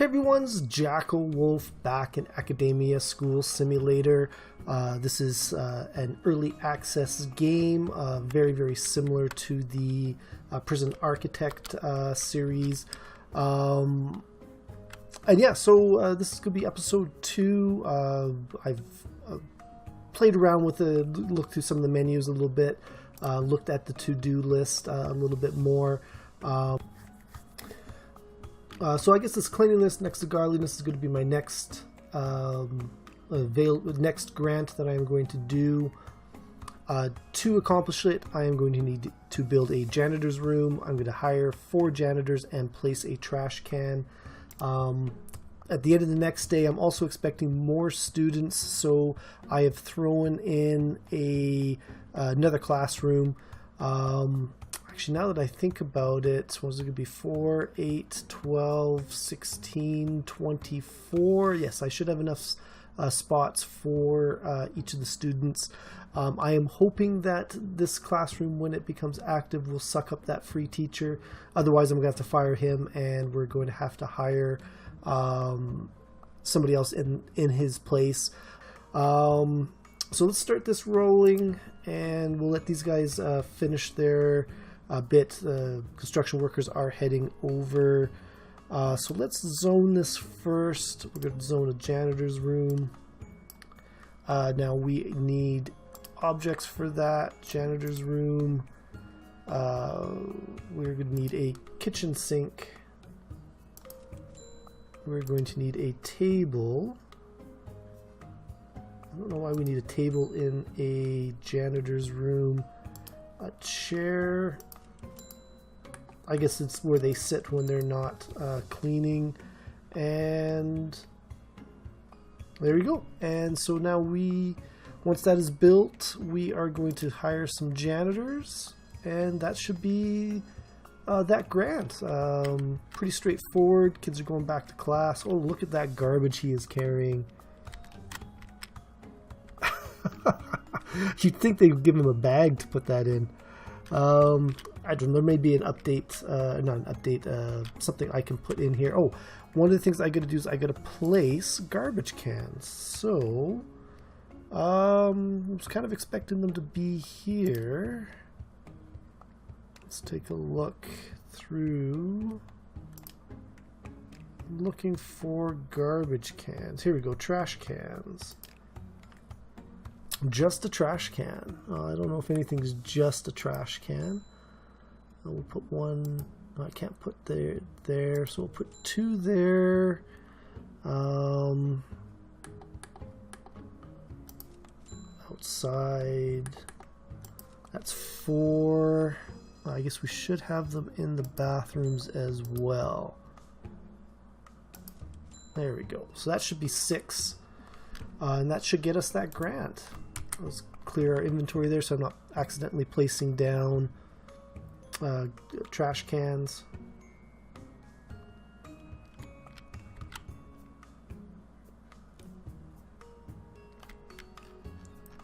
Everyone's Jackal Wolf back in Academia School Simulator. This is an early access game, very similar to the Prison Architect series. And yeah, so this is going to be episode 2. I've played around with it, looked through some of the menus a little bit, looked at the to-do list a little bit more. So I guess this cleanliness next to godliness is going to be my next next grant that I am going to do. To accomplish it, I am going to need to build a janitor's room. I'm going to hire 4 janitors and place a trash can. At the end of the next day, I'm also expecting more students, so I have thrown in another classroom. Actually, now that I think about it, what was it going to be? 4, 8, 12, 16, 24. Yes, I should have enough spots for each of the students. I am hoping that this classroom, when it becomes active, will suck up that free teacher. Otherwise, I'm going to have to fire him, and we're going to have to hire somebody else in his place. So let's start this rolling, and we'll let these guys finish their bit. Construction workers are heading over. So let's zone this first. We're going to zone a janitor's room. Now we need objects for that. Janitor's room. We're going to need a kitchen sink. We're going to need a table. I don't know why we need a table in a janitor's room. A chair. I guess it's where they sit when they're not cleaning. And there we go. And so now once that is built, we are going to hire some janitors. And that should be that grant. Pretty straightforward. Kids are going back to class. Oh, look at that garbage he is carrying. You'd think they'd give him a bag to put that in. I don't know, there may be an update, not an update, something I can put in here. Oh, one of the things I gotta do is I gotta place garbage cans. So, I was kind of expecting them to be here. Let's take a look through. I'm looking for garbage cans. Here we go, trash cans. Just a trash can. I don't know if anything's just a trash can. We'll put one. No, I can't put there. So we'll put 2 there. Outside. That's 4. I guess we should have them in the bathrooms as well. There we go. So that should be 6. And that should get us that grant. Let's clear our inventory there so I'm not accidentally placing down trash cans.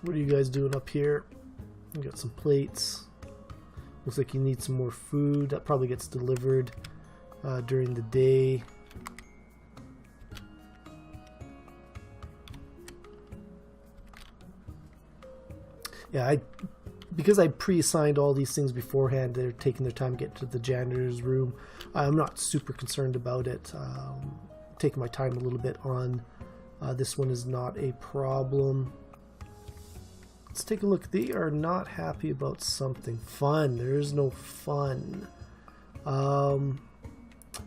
What are you guys doing up here? You got some plates. Looks like you need some more food. That probably gets delivered during the day. Yeah, because I pre-assigned all these things beforehand, they're taking their time to get to the janitor's room. I'm not super concerned about it. Taking my time a little bit on this one is not a problem. Let's take a look. They are not happy about something. Fun. There is no fun.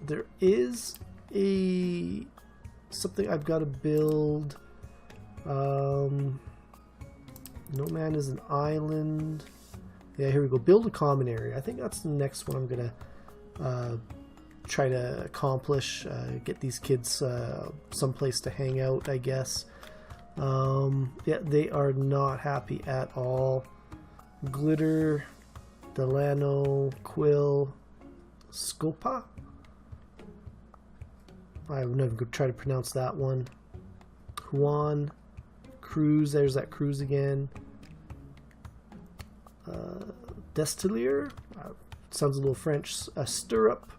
There is something I've got to build. No man is an island. Yeah, here we go. Build a common area. I think that's the next one I'm gonna try to accomplish. Get these kids someplace to hang out, I guess. Yeah, they are not happy at all. Glitter, Delano, Quill, Scopa. I'm never gonna try to pronounce that one. Juan. Cruz, there's that Cruz again. Destilier, sounds a little French. Stirrup,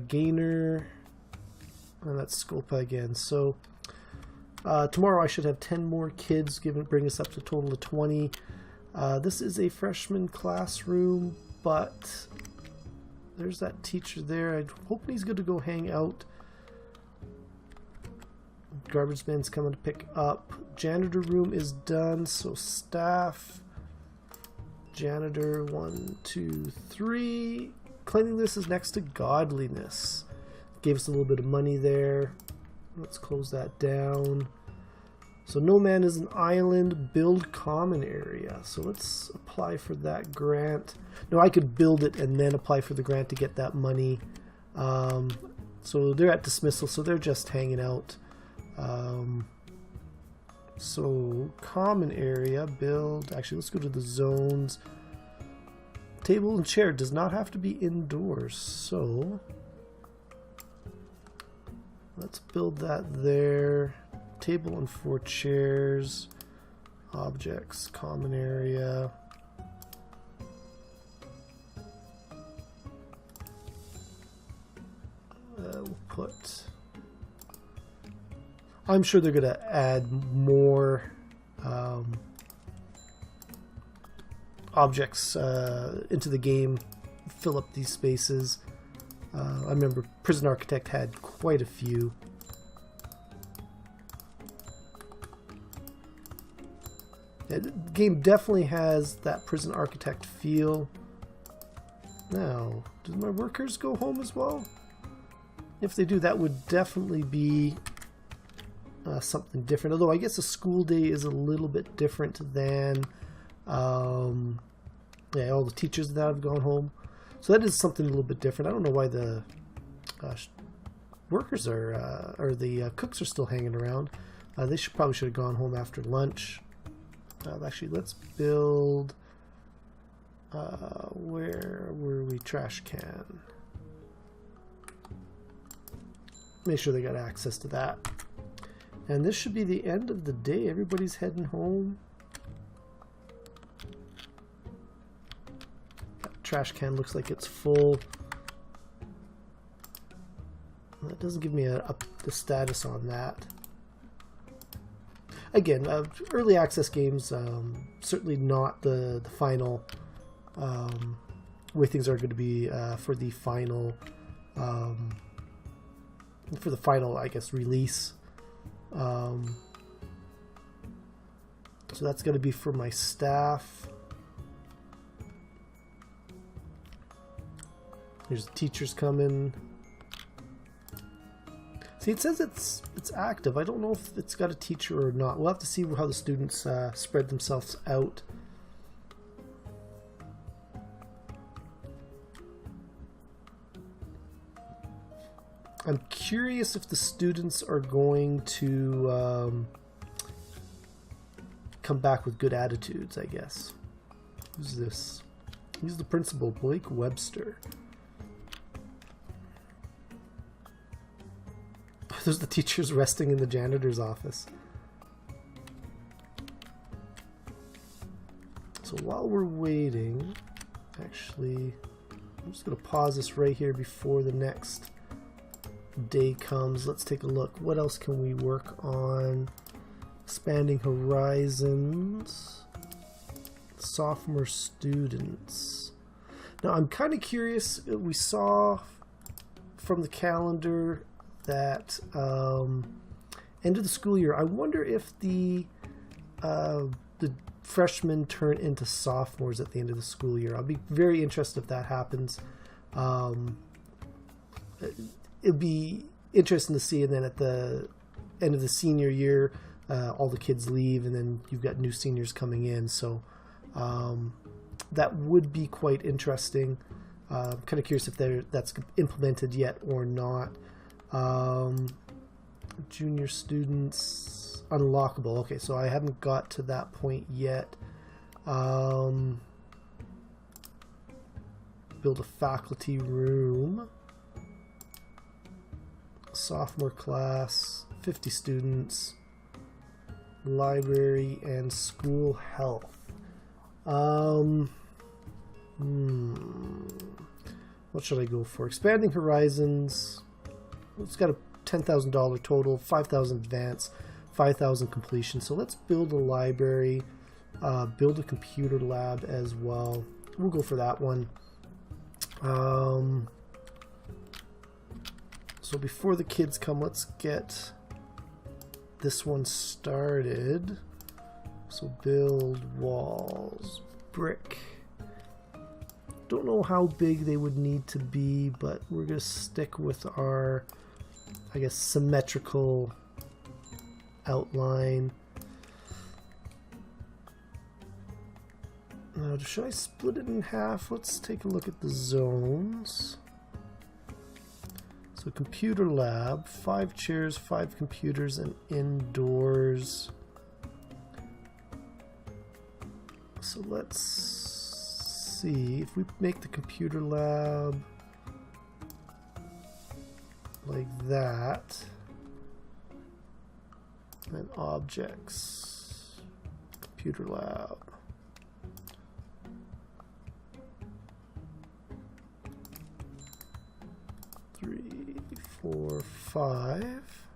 Gainer, And that's Scopa again. So tomorrow I should have 10 more kids, bring us up to a total of 20. This is a freshman classroom, but there's that teacher there. I'm hoping he's going to go hang out. Garbage man's coming to pick up. Janitor room is done, so staff. Janitor 1, 2, 3. Cleanliness is next to godliness. Gave us a little bit of money there. Let's close that down. So no man is an island. Build common area. So let's apply for that grant. No, I could build it and then apply for the grant to get that money. So they're at dismissal, so they're just hanging out. So common area, build. Actually, let's go to the zones. Table and chair does not have to be indoors, so let's build that there. Table and 4 chairs. Objects, common area. We'll put... I'm sure they're going to add more objects into the game, fill up these spaces. I remember Prison Architect had quite a few. The game definitely has that Prison Architect feel. Now, do my workers go home as well? If they do, that would definitely be something different. Although I guess a school day is a little bit different than yeah, all the teachers that have gone home. So that is something a little bit different. I don't know why the workers are or the cooks are still hanging around. They probably should have gone home after lunch. Actually, let's build. Where were we? Trash can. Make sure they got access to that. And this should be the end of the day. Everybody's heading home. That trash can looks like it's full. That doesn't give me the status on that. Again, early access games, certainly not the final way things are going to be for the final I guess, release. So that's going to be for my staff. There's the teachers coming. See, it says it's active. I don't know if it's got a teacher or not. We'll have to see how the students spread themselves out. I'm curious if the students are going to come back with good attitudes, I guess. Who's this? He's the principal, Blake Webster. There's the teachers resting in the janitor's office. So while we're waiting, actually, I'm just going to pause this right here before the next day comes. Let's take a look. What else can we work on? Expanding horizons. Sophomore students. Now I'm kind of curious. We saw from the calendar that end of the school year. I wonder if the freshmen turn into sophomores at the end of the school year. I'll be very interested if that happens. It'd be interesting to see, and then at the end of the senior year, all the kids leave, and then you've got new seniors coming in. So that would be quite interesting. I'm kind of curious if that's implemented yet or not. Junior students unlockable. Okay, so I haven't got to that point yet. Build a faculty room. Sophomore class, 50 students. Library and school health. What should I go for? Expanding horizons. It's got a $10,000 total, 5,000 advance, 5,000 completion. So let's build a library, build a computer lab as well. We'll go for that one. So before the kids come, let's get this one started. So build walls, brick. Don't know how big they would need to be, but we're going to stick with our, I guess, symmetrical outline. Now, should I split it in half? Let's take a look at the zones. So computer lab, 5 chairs, 5 computers, and indoors. So let's see if we make the computer lab like that, and objects, computer lab. Three, 4, 5.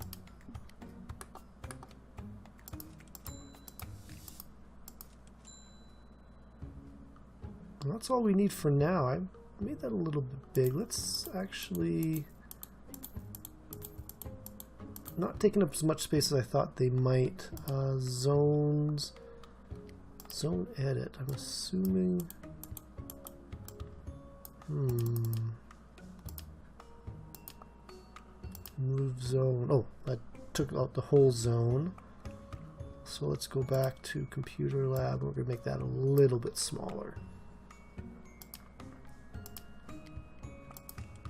And that's all we need for now. I made that a little bit big. Let's actually not taking up as much space as I thought they might. Zones, zone edit. I'm assuming. Move zone. Oh, that took out the whole zone. So let's go back to computer lab. We're going to make that a little bit smaller.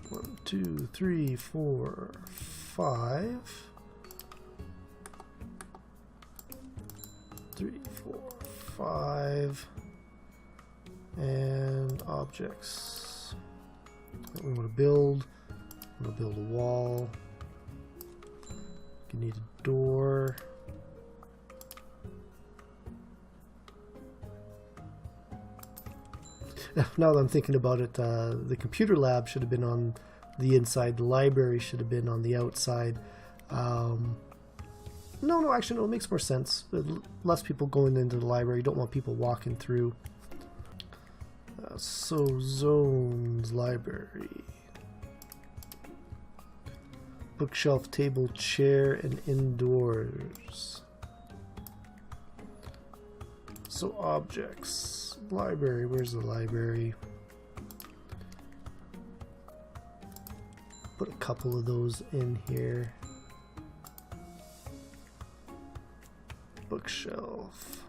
1, 2, 3, 4, 5. 3, 4, 5. And objects that we want to build. I'm going to build a wall. You need a door. Now that I'm thinking about it, the computer lab should have been on the inside. The library should have been on the outside. No, actually, no, it makes more sense. Less people going into the library. You don't want people walking through. So, zones, library. Bookshelf, table, chair, and indoors. So, objects. Library, where's the library? Put a couple of those in here. Bookshelf.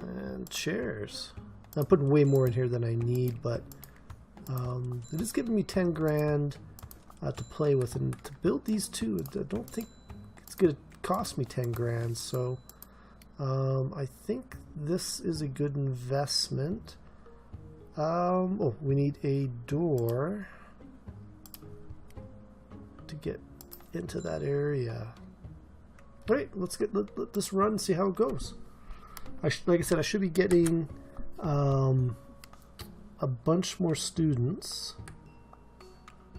And chairs. I'm putting way more in here than I need, but it is giving me 10 grand to play with, and to build these two, I don't think it's going to cost me 10 grand, so I think this is a good investment. Oh, we need a door to get into that area. All right, let this run and see how it goes. Like I said, I should be getting a bunch more students.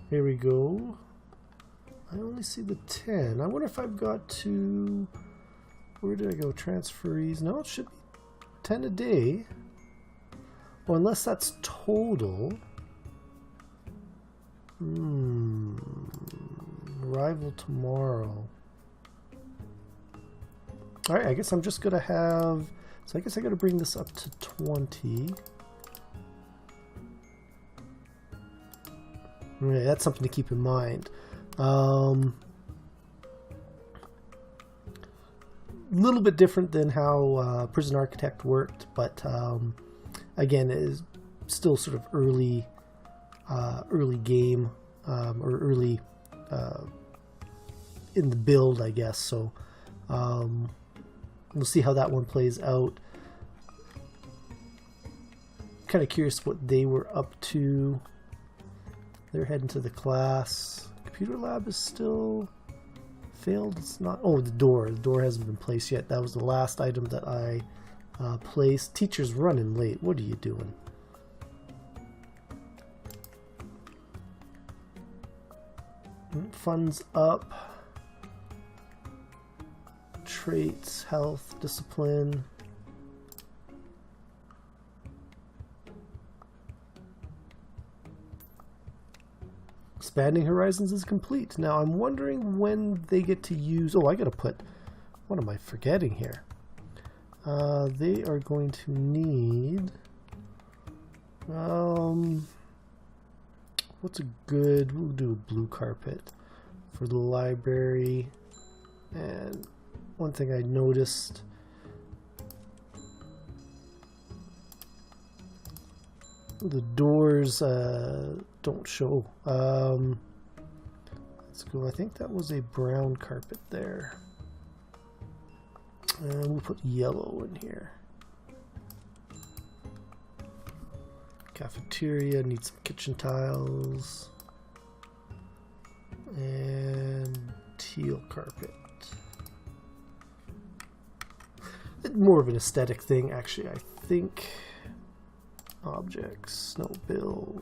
Here we go. I only see the 10. I wonder if I've got to... Where did I go? Transferees. No, it should be 10 a day. Well, unless that's total. Arrival tomorrow. Alright, I guess I'm just going to have... So I guess I got to bring this up to 20. Right, that's something to keep in mind. Little bit different than how Prison Architect worked, but again, it is still sort of early game or early in the build, I guess. So we'll see how that one plays out. Kind of curious what they were up to. They're heading to the class. Computer lab is still failed. It's not. Oh, the door. The door hasn't been placed yet. That was the last item that I placed. Teacher's running late. What are you doing? Funds up. Traits, health, discipline. Expanding Horizons is complete. Now I'm wondering when they get to use... Oh, I gotta put... What am I forgetting here? They are going to need... what's a good... We'll do a blue carpet for the library. And one thing I noticed... The doors don't show. Let's go. I think that was a brown carpet there. And we'll put yellow in here. Cafeteria needs some kitchen tiles. And teal carpet. More of an aesthetic thing, actually, I think. Objects, no build,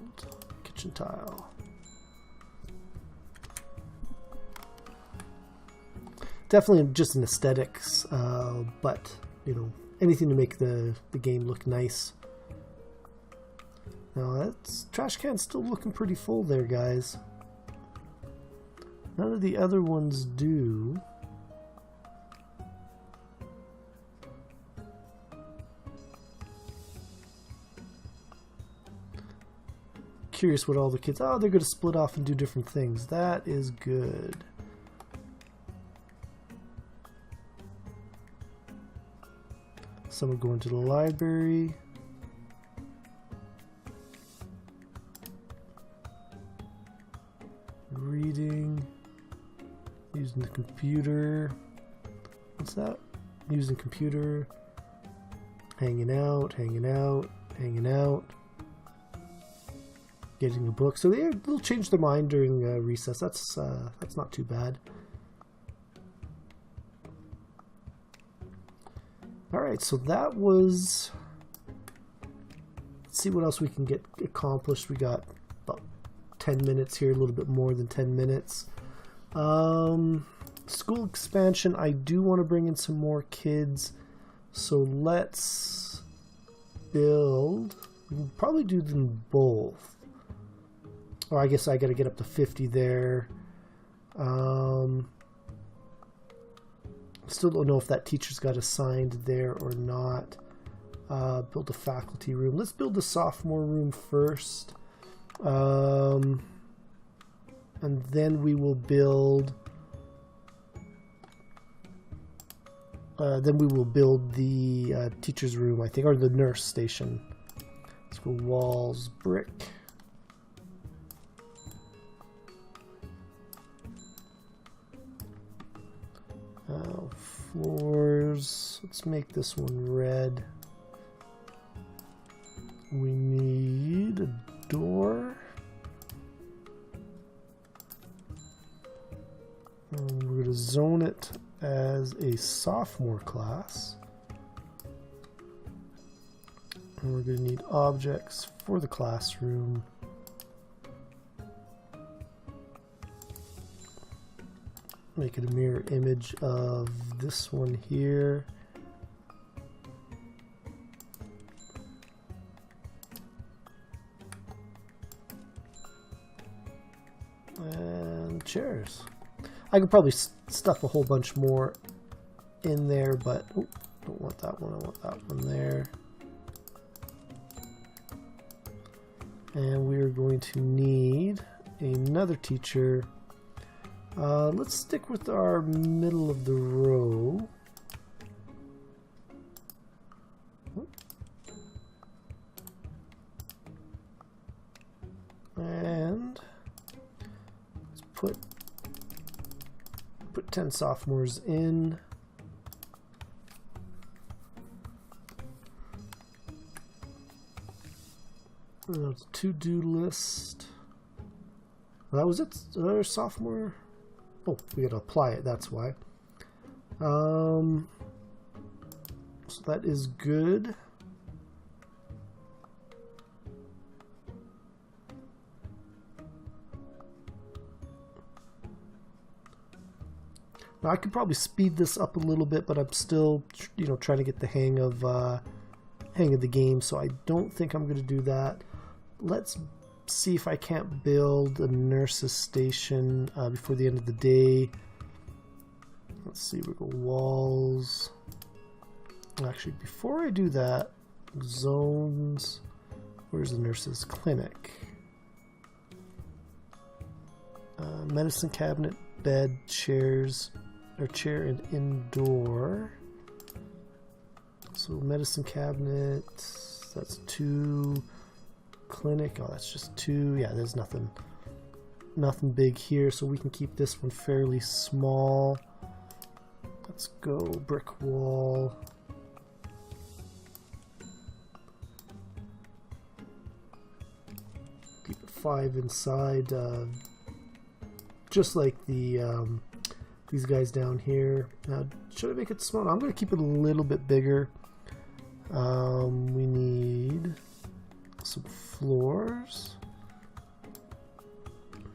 kitchen tile. Definitely just an aesthetics, but you know, anything to make the game look nice. Now that's trash can's still looking pretty full there, guys. None of the other ones do. Curious what all the kids... Oh, they're going to split off and do different things. That is good. Some are going to the library. Reading. Using the computer. What's that? Using computer. Hanging out, hanging out, hanging out. Getting a book, so they'll change their mind during recess. That's not too bad. All right, so that was. Let's see what else we can get accomplished. We got about 10 minutes here, a little bit more than 10 minutes. School expansion. I do want to bring in some more kids, so let's build. We can probably do them both. Or I guess I got to get up to 50 there. Still don't know if that teacher's got assigned there or not. Build a faculty room. Let's build the sophomore room first. And then we will build... the teacher's room, I think, or the nurse station. Let's go walls, brick. Floors, let's make this one red. We need a door. And we're going to zone it as a sophomore class. And we're going to need objects for the classroom. Make it a mirror image of this one here. And chairs. I could probably stuff a whole bunch more in there, but oh, don't want that one. I want that one there. And we're going to need another teacher. Let's stick with our middle of the row. And let's put 10 sophomores in. To-do list. That was it. Our sophomore. Oh, we gotta apply it, that's why. So that is good. Now, I could probably speed this up a little bit, but I'm still, you know, trying to get the hang of the game, so I don't think I'm going to do that. Let's see if I can't build a nurse's station before the end of the day. Let's see, we go walls. Actually, before I do that, zones. Where's the nurse's clinic? Medicine cabinet, bed, chairs, or chair and indoor. So medicine cabinet, that's 2. Clinic, oh, that's just 2. Yeah, there's nothing big here, so we can keep this one fairly small. Let's go brick wall. Keep it 5 inside, just like the these guys down here. Now, should I make it small? I'm going to keep it a little bit bigger. We need some floors.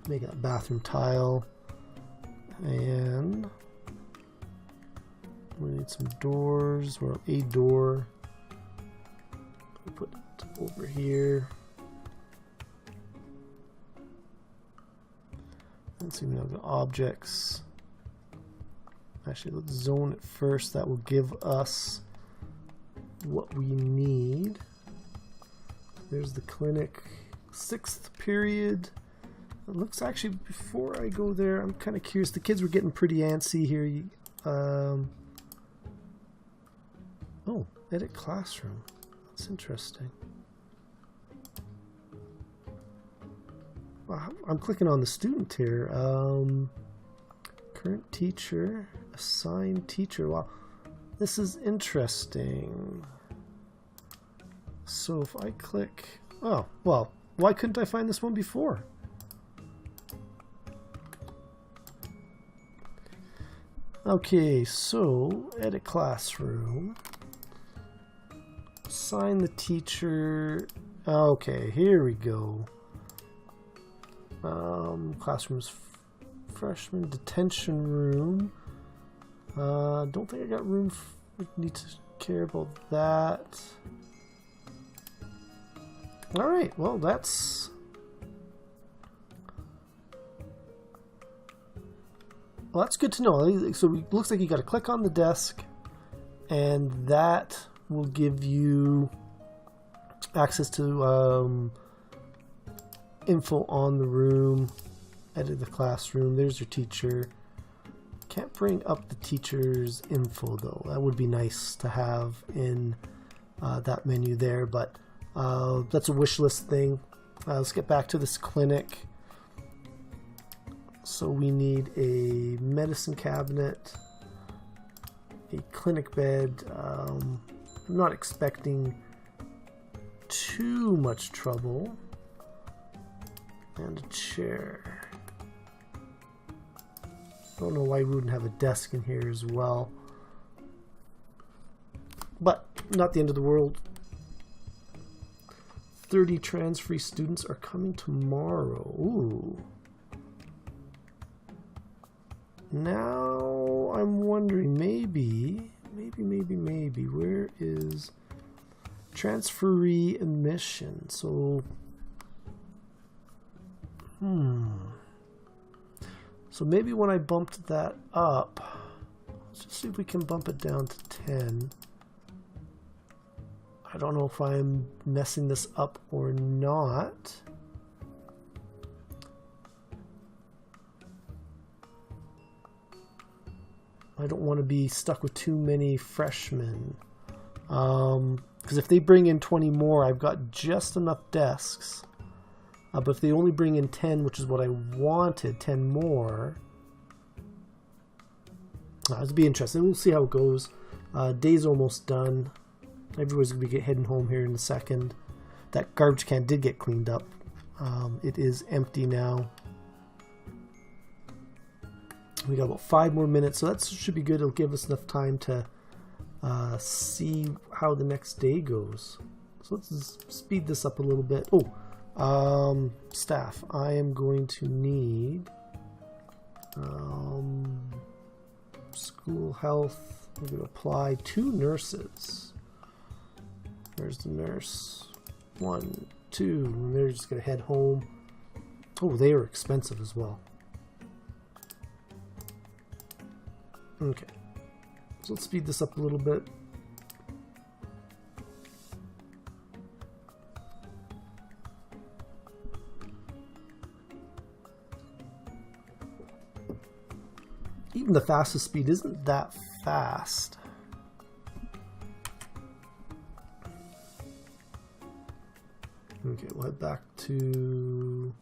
Make a bathroom tile, and we need some doors, or a door. We'll put it over here. Let's see, we now got objects. Actually, let's zone it first. That will give us what we need. There's the clinic, 6th period. It looks, actually, before I go there, I'm kind of curious. The kids were getting pretty antsy here. Oh, edit classroom. That's interesting. Wow, I'm clicking on the student here. Current teacher, assigned teacher. Wow, this is interesting. So if I click, oh, well, why couldn't I find this one before? Okay, so edit classroom. Assign the teacher. Okay, here we go. Classrooms, freshman detention room. Don't think I got room. Need to care about that. All right. Well, that's. Well, that's good to know. So it looks like you got to click on the desk, and that will give you access to info on the room. Edit the classroom. There's your teacher. Can't bring up the teacher's info though. That would be nice to have in that menu there, but that's a wish list thing. Let's get back to this clinic. So we need a medicine cabinet, a clinic bed. I'm not expecting too much trouble, and a chair. I don't know why we wouldn't have a desk in here as well, but not the end of the world. 30 trans-free students are coming tomorrow. Ooh. Now I'm wondering, maybe, where is transferee admission? So, so maybe when I bumped that up, let's just see if we can bump it down to 10. I don't know if I'm messing this up or not. I don't want to be stuck with too many freshmen. Because if they bring in 20 more, I've got just enough desks. But if they only bring in 10, which is what I wanted, 10 more, it'll be interesting. We'll see how it goes. Day's almost done. Everybody's going to be heading home here in a second. That garbage can did get cleaned up. It is empty now. We got about 5 more minutes, so that should be good. It'll give us enough time to see how the next day goes. So let's speed this up a little bit. Oh, staff. I am going to need School health. I'm going to apply 2 nurses. There's the nurse. 1, 2. And they're just going to head home. Oh, they are expensive as well. Okay. So let's speed this up a little bit. Even the fastest speed isn't that fast. Okay, we'll head back to...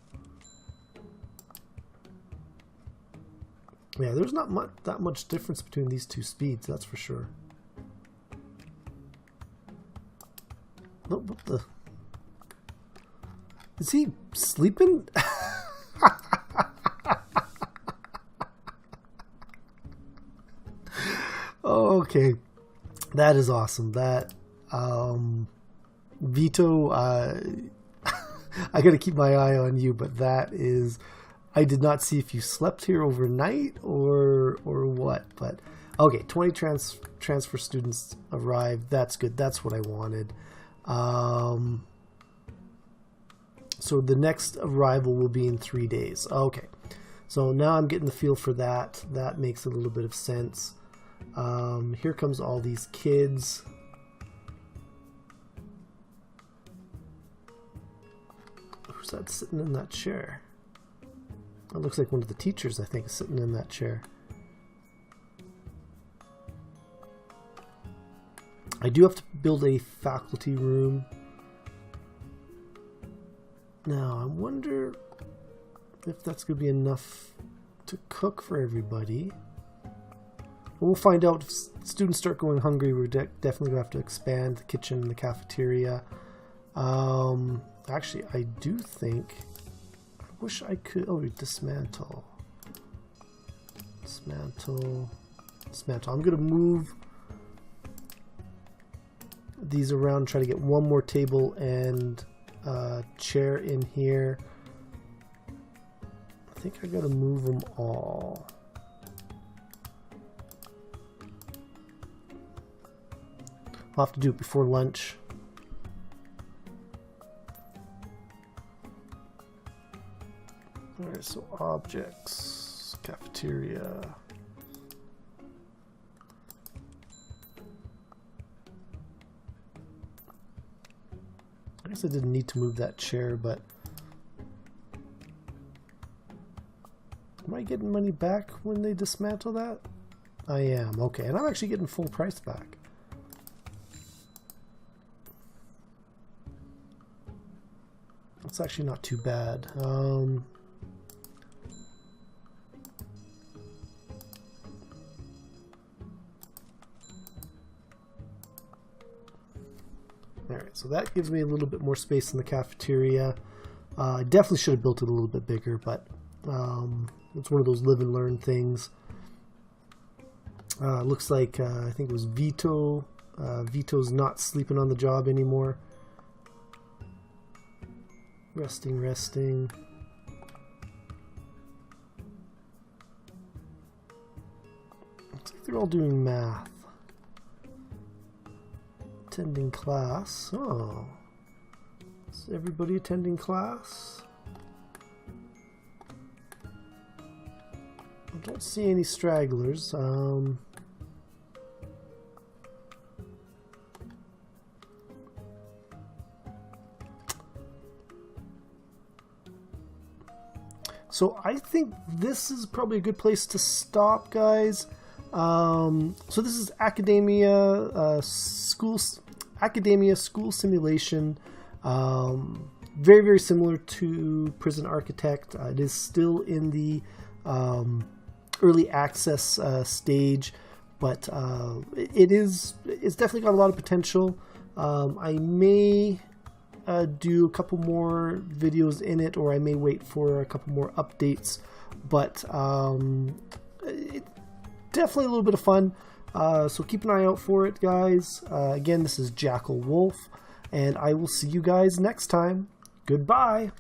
Yeah, there's not that much difference between these 2 speeds, that's for sure. No, what the... Is he sleeping? Okay, that is awesome. That Vito, I gotta keep my eye on you, but that is, I did not see if you slept here overnight or what, but okay, 20 transfer students arrived. That's good. That's what I wanted. So the next arrival will be in 3 days. Okay, so now I'm getting the feel for that. That makes a little bit of sense. Here comes all these kids. Who's that sitting in that chair? That looks like one of the teachers, I think, is sitting in that chair. I do have to build a faculty room. Now, I wonder if that's going to be enough to cook for everybody. We'll find out. If students start going hungry, we're definitely going to have to expand the kitchen and the cafeteria. Actually, I do think... I wish I could... Oh, dismantle. Dismantle. Dismantle. I'm going to move these around, try to get one more table and chair in here. I think I got to move them all. I'll have to do it before lunch. Alright, so objects, cafeteria. I guess I didn't need to move that chair, but am I getting money back when they dismantle that? I am, okay, and I'm actually getting full price back. It's actually not too bad. Alright, so that gives me a little bit more space in the cafeteria. I definitely should have built it a little bit bigger, but it's one of those live and learn things. Looks like, I think it was Vito. Vito's not sleeping on the job anymore. Resting. Looks like they're all doing math. Attending class. Oh. Is everybody attending class? I don't see any stragglers. So I think this is probably a good place to stop, guys. So this is Academia School Simulation. Very, very similar to Prison Architect. It is still in the early access stage, but it's definitely got a lot of potential. I may do a couple more videos in it, or I may wait for a couple more updates, but definitely a little bit of fun. So keep an eye out for it, guys. Again, this is Jackal Wolf, and I will see you guys next time. Goodbye.